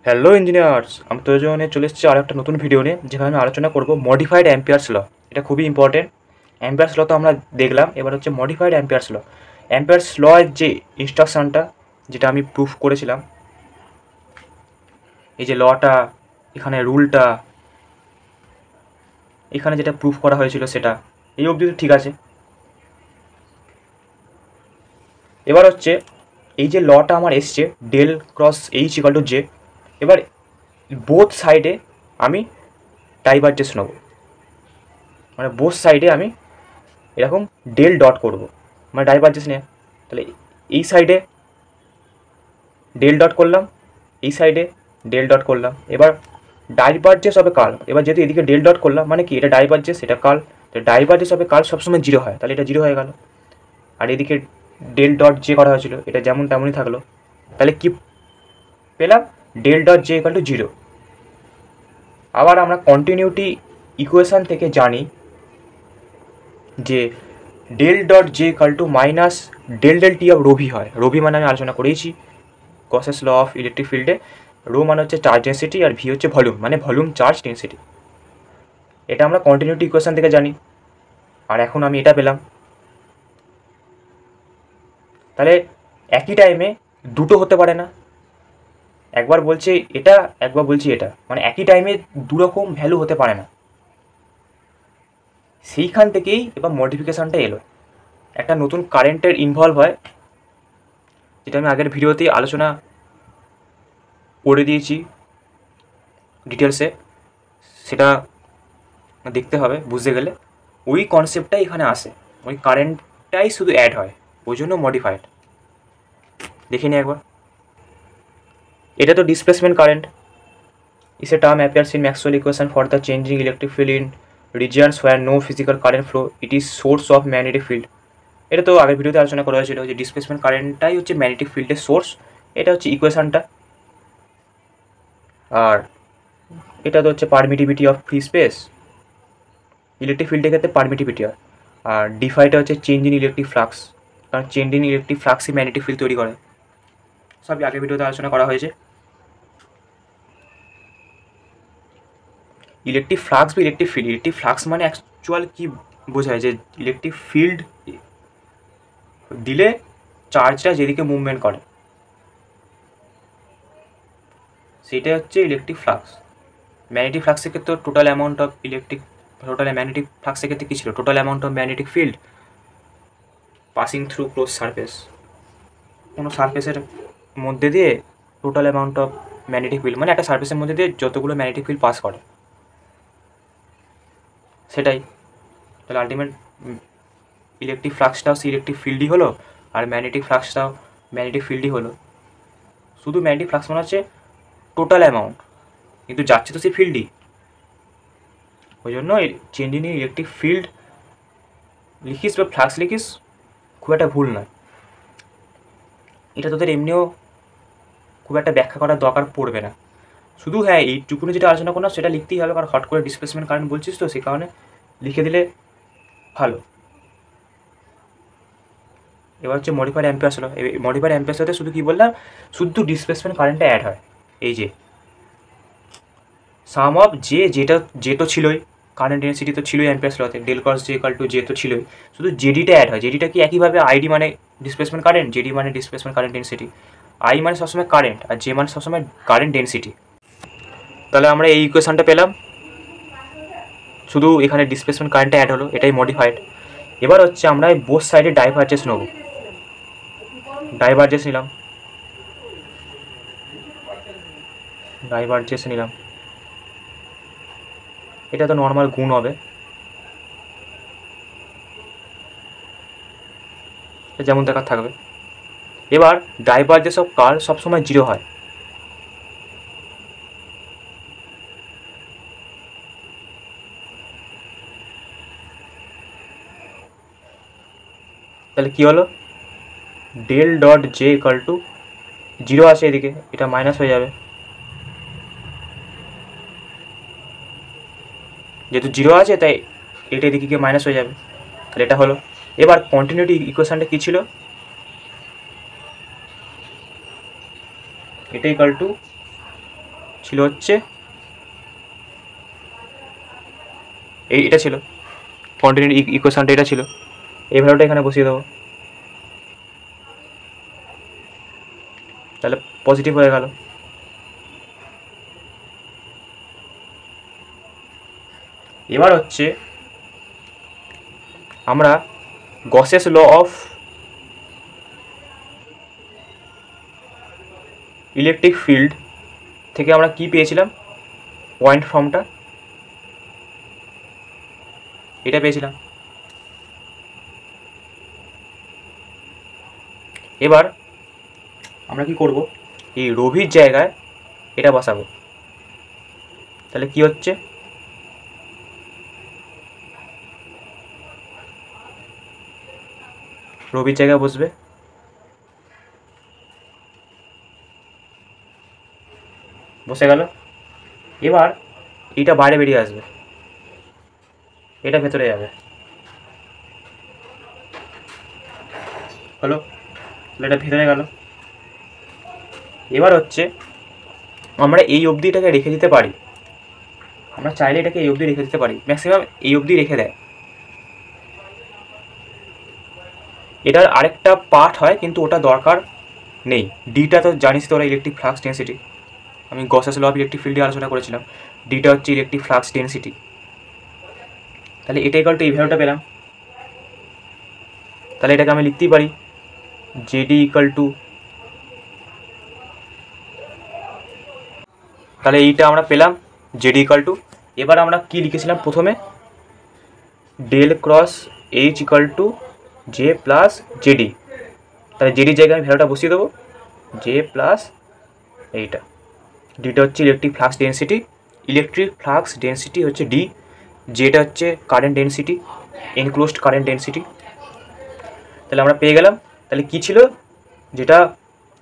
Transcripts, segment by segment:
Hello engineers, আমি তোদের নিয়ে চলে এসেছি আর একটা নতুন ভিডিও নিয়ে, যেখানে আমি আলোচনা করব মডিফাইড অ্যাম্পিয়ার্স ল। এটা খুবই ইম্পর্টেন্ট। অ্যাম্পিয়ার্স ল তো আমরা দেখলাম, এবার হচ্ছে মডিফাইড অ্যাম্পিয়ার্স ল। অ্যাম্পিয়ার্স ল এর যে ইনস্ট্রাকশানটা, যেটা আমি প্রুফ করেছিলাম, এই যে লটা, এখানে রুলটা, এখানে যেটা প্রুফ করা হয়েছিল সেটা এই অবধি তো ঠিক আছে। এবার হচ্ছে এই যে লটা আমার এসছে del cross H equal to J, এবার বোথ সাইডে আমি ডাইভারজেন্স নেব, মানে বোথ সাইডে আমি এরকম ডেল ডট করব, মানে ডাইভারজেন্স নিয়ে। তাহলে এই সাইডে ডেল ডট করলাম, এই সাইডে ডেল ডট করলাম, এবার ডাইভারজেন্স হবে কার্ল। এবার যেহেতু এদিকে ডেল ডট করলাম, মানে কি এটা ডাইভারজেন্স, এটা কার্ল, তো ডাইভারজেন্স হবে কার্ল সবসময় জিরো হয়, তাহলে এটা জিরো হয়ে গেল। আর এদিকে ডেল ডট যে করা হয়েছিল এটা যেমন তেমনই থাকলো, তাহলে কি পেলাম? Del dot J equal to zero. আবার আমরা কন্টিনিউটি ইকুয়েশান থেকে জানি যে del dot J equal to minus del del T of rho v হয়। রোভি মানে আমি আলোচনা করেছি গসেস ল অফ ইলেকট্রিক ফিল্ডে। রো মানে হচ্ছে চার্জ ডেন্সিটি আর ভি হচ্ছে ভলিউম, মানে ভলিউম চার্জ ডেন্সিটি। এটা আমরা কন্টিনিউটি ইকুয়েশান থেকে জানি, আর এখন আমি এটা পেলাম। তাহলে একই টাইমে দুটো হতে পারে না, একবার বলছে এটা, একবার বলছি এটা, মানে একই টাইমে দুরকম ভ্যালু হতে পারে না। সেইখান থেকেই এবার মডিফিকেশানটা এলো, একটা নতুন কারেন্টের ইনভলভ হয়, যেটা আমি আগের ভিডিওতে আলোচনা করে দিয়েছি ডিটেলসে, সেটা দেখতে হবে বুঝতে গেলে। ওই কনসেপ্টটাই এখানে আসে, ওই কারেন্টটাই শুধু অ্যাড হয়, ওই জন্য মডিফাইড। দেখে নিই একবার। এটা তো displacement current is a term appears in Maxwell equation for the changing electric field in regions where no physical current flow. It is source of magnetic field. এটা তো আগের ভিডিওতে আলোচনা করা হয়েছিল যে ডিসপ্লেসমেন্ট কারেন্টটাই হচ্ছে ম্যাগনেটিক ফিল্ডের সোর্স। এটা হচ্ছে ইকুয়েশনটা। আর এটা তো হচ্ছে permittivity of free space. Electric ফিল্ডের ক্ষেত্রে পারমিটিভিটি হয়। আর ডিফাইটা হচ্ছে চেঞ্জ ইন ইলেকট্রিক ফ্লাক্স, কারণ চেঞ্জ ইন ইলেকট্রিক ফ্লাক্সই ম্যাগনেটিক ফিল্ড তৈরি করে। সবই আগের ভিডিওতে আলোচনা করা হয়েছে। ইলেকট্রিক ফ্লাক্স বা ইলেকট্রিক ফিল্ড, ইলেকট্রিক ফ্লাক্স মানে অ্যাকচুয়াল কী বোঝায়, যে ইলেকট্রিক ফিল্ড দিলে চার্জটা যেদিকে মুভমেন্ট করে সেটা হচ্ছে ইলেকট্রিক ফ্লাক্স। ম্যাগনেটিক ফ্লাক্সের ক্ষেত্রে টোটাল অ্যামাউন্ট অফ ম্যাগনেটিক ফ্লাক্সের ক্ষেত্রে কী ছিল? Total amount of magnetic field passing through close surface. কোনো সারফেসের মধ্যে দিয়ে total amount of magnetic field, মানে একটা সারফেসের মধ্যে দিয়ে যতগুলো ম্যাগনেটিক ফিল্ড পাস করে সেটাই। তাহলে আলটিমেট ইলেকট্রিক ফ্লাক্সটাও সেই ইলেকট্রিক ফিল্ডই হলো, আর ম্যাগনেটিক ফ্লাক্সটাও ম্যাগনেটিক ফিল্ডই হলো। শুধু ম্যাগনেটিক ফ্লাক্স মানে হচ্ছে টোটাল অ্যামাউন্ট, কিন্তু যাচ্ছে তো সেই ফিল্ডই। ওই জন্য চেঞ্জ ইন ইলেকট্রিক ফিল্ড লিখিস বা ফ্লাক্স লিখিস খুব একটা ভুল নয়। এটা তোদের এমনিও খুব একটা ব্যাখ্যা করার দরকার পড়বে না। শুধু হ্যাঁ এইটুকুনি যেটা আলোচনা করলাম সেটা লিখতেই হবে, কারণ হট করে ডিসপ্লেসমেন্ট কারেন্ট বলছিস তো, সেই কারণে লিখে দিলে ভালো। এবার হচ্ছে মডিফাইড অ্যাম্পিয়ার্স হলো। মডিফাইড অ্যাম্পিয়ার্স হতে শুধু কী বললাম, শুধু ডিসপ্লেসমেন্ট কারেন্টটা অ্যাড হয়। এই যে সাম অফ যে তো ছিলই, কারেন্ট ডেন্সিটি তো ছিলই অ্যাম্পিয়ার্স লতে, del cross J equal to J তো ছিলই, শুধু জেডিটা অ্যাড হয়। জেডিটা কি একইভাবে আইডি মানে ডিসপ্লেসমেন্ট কারেন্ট, জেডি মানে ডিসপ্লেসমেন্ট কারেন্ট ডেন্সিটি, আই মানে সবসময় কারেন্ট, আর জে মানে সবসময় কারেন্ট ডেন্সিটি। তাহলে আমরা এই ইকুয়েশনটা পেলাম, শুধু এখানে ডিসপ্লেসমেন্ট কারেন্টটা অ্যাড হলো, এটাই মডিফাইড। এবার হচ্ছে আমরা বোথ সাইডে ডাইভারজেন্স নেব। ডাইভারজেন্স নিলাম, এটা তো নর্মাল গুণ হবে, যেমন দেখার থাকবে। এবার ডাইভারজেন্স অফ কার্ল সবসময় জিরো হয়। তাহলে কী হলো? Del dot J equal to zero আছে, এদিকে এটা মাইনাস হয়ে যাবে, যেহেতু জিরো আছে তাই এটা এদিকে গিয়ে মাইনাস হয়ে যাবে। তাহলে এটা হলো। এবার কন্টিনিউটি ইকুয়েশানটা কী ছিল? এটা ইকাল টু ছিল হচ্ছে এটা ছিল কন্টিনিউটি ইকুয়েশনটা, এটা ছিল। এই ভ্যালুটা এখানে বসিয়ে দেবো, তাহলে পজিটিভ হয়ে গেল। এবার হচ্ছে আমরা Gauss's law of electric field থেকে আমরা কি পেয়েছিলাম, পয়েন্ট ফর্মটা এটা পেয়েছিলাম। এবার আমরা কি করব, এই রবির জায়গায় এটা বসাবো। তাহলে কি হচ্ছে, রবির জায়গায় বসবে, বসে গেল। এবার এটা বাইরে বেরিয়ে আসবে, এটা ভেতরে যাবে, হলো, তাহলে এটা ভেতরে গেল। এবার হচ্ছে আমরা এই অবধিটাকে রেখে দিতে পারি, আমরা চাইলে এটাকে এই অবধি রেখে দিতে পারি, ম্যাক্সিমাম এই অবধি রেখে দেয়। এটার আরেকটা পার্ট হয় কিন্তু ওটা দরকার নেই। ডিটা তো জানিস তো, ওরা ইলেকট্রিক ফ্লাক্স ডেন্সিটি, আমি গসেস ল অফ ইলেকট্রিক ফিল্ডে আলোচনা করেছিলাম। ডিটা হচ্ছে ইলেকট্রিক ফ্লাক্স ডেন্সিটি। তাহলে এটা ইকুয়াল টু এই ভ্যালুটা পেলাম, তাহলে এটাকে আমি লিখতেই পারি জেডি ইকুয়াল টু, তাহলে এইটা আমরা পেলাম জেডি ইকুয়াল টু। এবার আমরা কি লিখেছিলাম প্রথমে, del cross H equal to J plus JD. তাহলে জেডির জায়গায় আমি ভ্যালুটা বসিয়ে দেবো, জে প্লাস এইটা। ডিটা হচ্ছে electric flux density, electric flux density হচ্ছে ডি, যেটা হচ্ছে current density, enclosed current density. তাহলে আমরা পেয়ে গেলাম। তাহলে কী ছিল, যেটা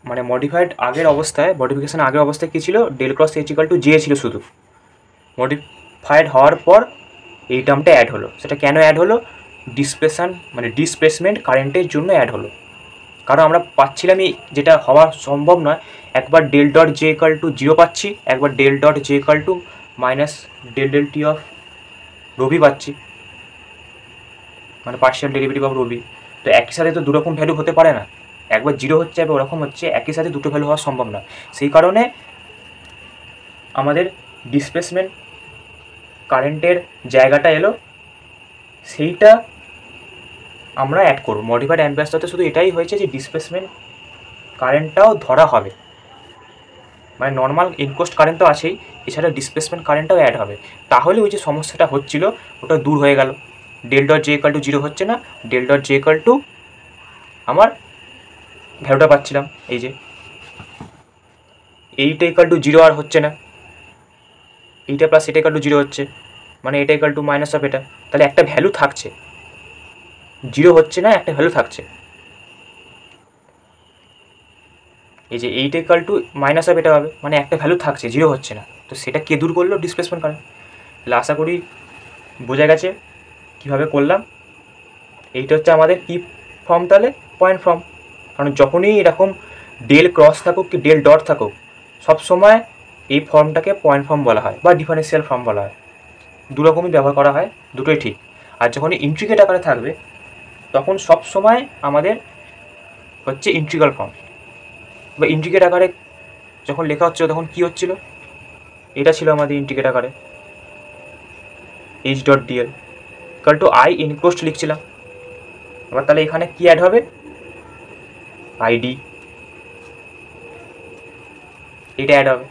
মানে মডিফাইড আগের অবস্থায়, মডিফিকেশান আগের অবস্থায় কী ছিল, del cross H equal to J ছিল শুধু। মডিফাইড হওয়ার পর এই টার্মটা অ্যাড হলো। সেটা কেন অ্যাড হলো, ডিসপ্লেসমেন্ট কারেন্টের জন্য অ্যাড হলো। কারণ আমরা পাচ্ছিলাম যেটা হওয়া সম্ভব নয়, একবার del dot J equal to 0 পাচ্ছি, একবার del dot J equal to minus del del T of rho v পাচ্ছি, মানে পার্শিয়াল ডেরিভেটিভ অফ রবি। তো একই সাথে তো দুরকম ভ্যালু হতে পারে না, একবার 0 হচ্ছে একবার ওরকম হচ্ছে, একই সাথে দুটো ভ্যালু হওয়া সম্ভব না। সেই কারণে আমাদের ডিসপ্লেসমেন্ট কারেন্টের জায়গাটা এলো, সেইটা আমরা অ্যাড করব। মডিফাইড অ্যাম্পিয়ারসটাতে শুধু এটাই হয়েছে যে ডিসপ্লেসমেন্ট কারেন্টটাও ধরা হবে, মানে নর্মাল ইনকোস্ট কারেন্ট তো আছেই, এছাড়া ডিসপ্লেসমেন্ট কারেন্টটাও অ্যাড হবে। তাহলে ওই যে সমস্যাটা হচ্ছিল ওটা দূর হয়ে গেল। Del dot J equal to 0 হচ্ছে না, del dot J equal to আমার ভ্যালুটা পাচ্ছিলাম, এই যে এইটা ইকুয়াল টু 0 আর হচ্ছে না, এইটা প্লাস এটা ইকুয়াল টু 0 হচ্ছে, মানে এটা ইকুয়াল টু মাইনাস অফ এটা। তাহলে একটা ভ্যালু থাকছে, 0 হচ্ছে না, একটা ভ্যালু থাকছে। এই যে এইটা ইকুয়াল টু মাইনাস অফ এটা হবে, মানে একটা ভ্যালু থাকছে, 0 হচ্ছে না। তো সেটা কে দূর করলো, ডিসপ্লেসমেন্ট কারেন্ট। তাহলে আশা করি বোঝা গেছে কীভাবে করলাম। এইটা হচ্ছে আমাদের কি ফর্ম, তাহলে পয়েন্ট ফর্ম। কারণ যখনই এরকম ডেল ক্রস থাকুক কি ডেল ডট থাকুক, সবসময় এই ফর্মটাকে পয়েন্ট ফর্ম বলা হয় বা ডিফারেন্সিয়াল ফর্ম বলা হয়। দুরকমই ব্যবহার করা হয়, দুটোই ঠিক। আর যখনই ইন্ট্রিগেট আকারে থাকবে তখন সব সময় আমাদের হচ্ছে ইন্ট্রিগাল ফর্ম বা ইন্ট্রিগেট আকারে যখন লেখা হচ্ছিল তখন কী হচ্ছিল, এটা ছিল আমাদের ইন্ট্রিগেট আকারে H dot d l equal to I enclosed লিখছিলাম। এবার তাহলে এখানে কি অ্যাড হবে, আইডি, এটা অ্যাড হবে।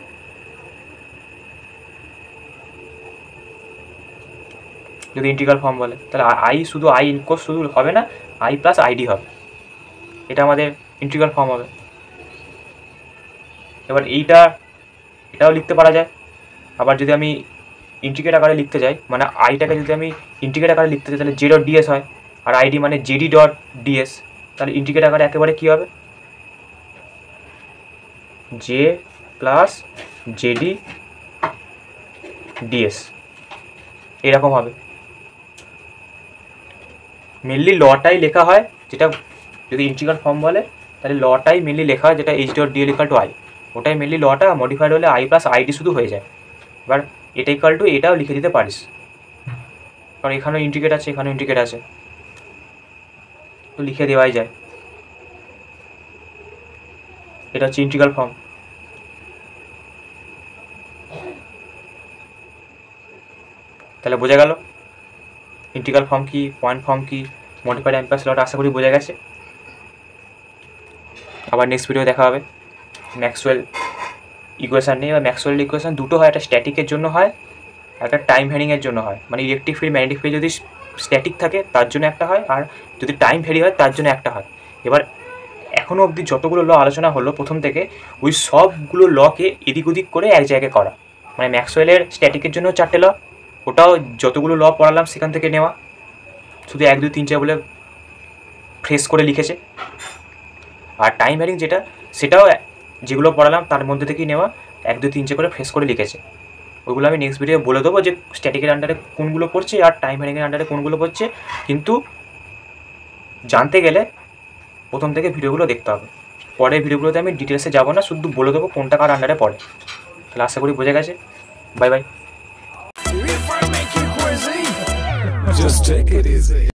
যদি ইন্টিগ্রাল ফর্ম বলে তাহলে আই শুধু আই ইনক্লোজ শুধু হবে না, আই প্লাস আইডি হবে, এটা আমাদের ইন্টিগ্রাল ফর্ম হবে। এবার এটাও লিখতে পারা যায়। আবার যদি আমি ইন্টিগ্রেট আকারে লিখতে চাই, মানে আইটাকে যদি আমি ইন্টিগ্রেট আকারে লিখতে চাই তাহলে জে ডট ডিএস হয়, আর আইডি মানে জেডি ডট ডিএস। তাহলে ইন্টিগ্রেট আকারে একেবারে কী হবে, জে প্লাস জেডি ডিএস এরকম হবে। মেনলি লটাই লেখা হয়, যেটা যদি ইন্টিগ্রাল ফর্ম বলে তাহলে লটাই মেনলি লেখা হয়, যেটা H dot d l equal to I. ওটাই মেনলি লটা মডিফাইড হলে আই প্লাস আইডি শুধু হয়ে যায়। এবার এটা ইকুয়াল টু এটাও লিখে দিতে পারিস, কারণ এখানেও ইন্টিগ্রেট আছে এখানেও ইন্টিগ্রেট আছে, তো লিখে দেওয়াই যায়। এটা হচ্ছে ইন্টিগ্রাল ফর্ম। তাহলে বোঝা গেল ইন্টিগ্রাল ফর্ম কি, পয়েন্ট ফর্ম কি, মডিফাইড আই প্লাস লটা আশা করি বোঝা গেছে। আবার নেক্সট ভিডিও দেখা হবে। ম্যাক্সওয়েল ইকুয়েশান নিয়ে, বা ম্যাক্সওয়েল ইকুয়েশান দুটো হয়, একটা স্ট্যাটিকের জন্য হয়, একটা টাইম ভ্যারিংয়ের জন্য হয়। মানে ইলেকট্রিক ফিল্ড ম্যাগনেটিক ফিল্ড যদি স্ট্যাটিক থাকে তার জন্য একটা হয়, আর যদি টাইম ভ্যারি হয় তার জন্য একটা হয়। এবার এখনও অবধি যতগুলো ল আলোচনা হলো প্রথম থেকে, ওই সবগুলো লকে এদিক ওদিক করে এক জায়গায় করা। মানে ম্যাক্সওয়েলের স্ট্যাটিকের জন্য 4টে ল, ওটাও যতগুলো ল পড়ালাম সেখান থেকে নেওয়া, শুধু 1 2 3 4 বলে ফ্রেশ করে লিখেছে। আর টাইম ভ্যারিং যেটা, সেটাও যেগুলো পড়ালাম তার মধ্যে থেকেই নেওয়া, 1 2 3 4 করে ফ্রেশ করে লিখেছে। ওইগুলো আমি নেক্সট ভিডিও বলে দেবো যে স্ট্যাটিকের আন্ডারে কোনগুলো পড়ছে আর টাইম ভ্যারিংয়ের আন্ডারে কোনগুলো পড়ছে। কিন্তু জানতে গেলে প্রথম থেকে ভিডিওগুলো দেখতে হবে। পরের ভিডিওগুলোতে আমি ডিটেলসে যাবো না, শুধু বলে দেবো কোনটা কার আন্ডারে পড়ে। তাহলে আশা করি বোঝা গেছে। Bye bye.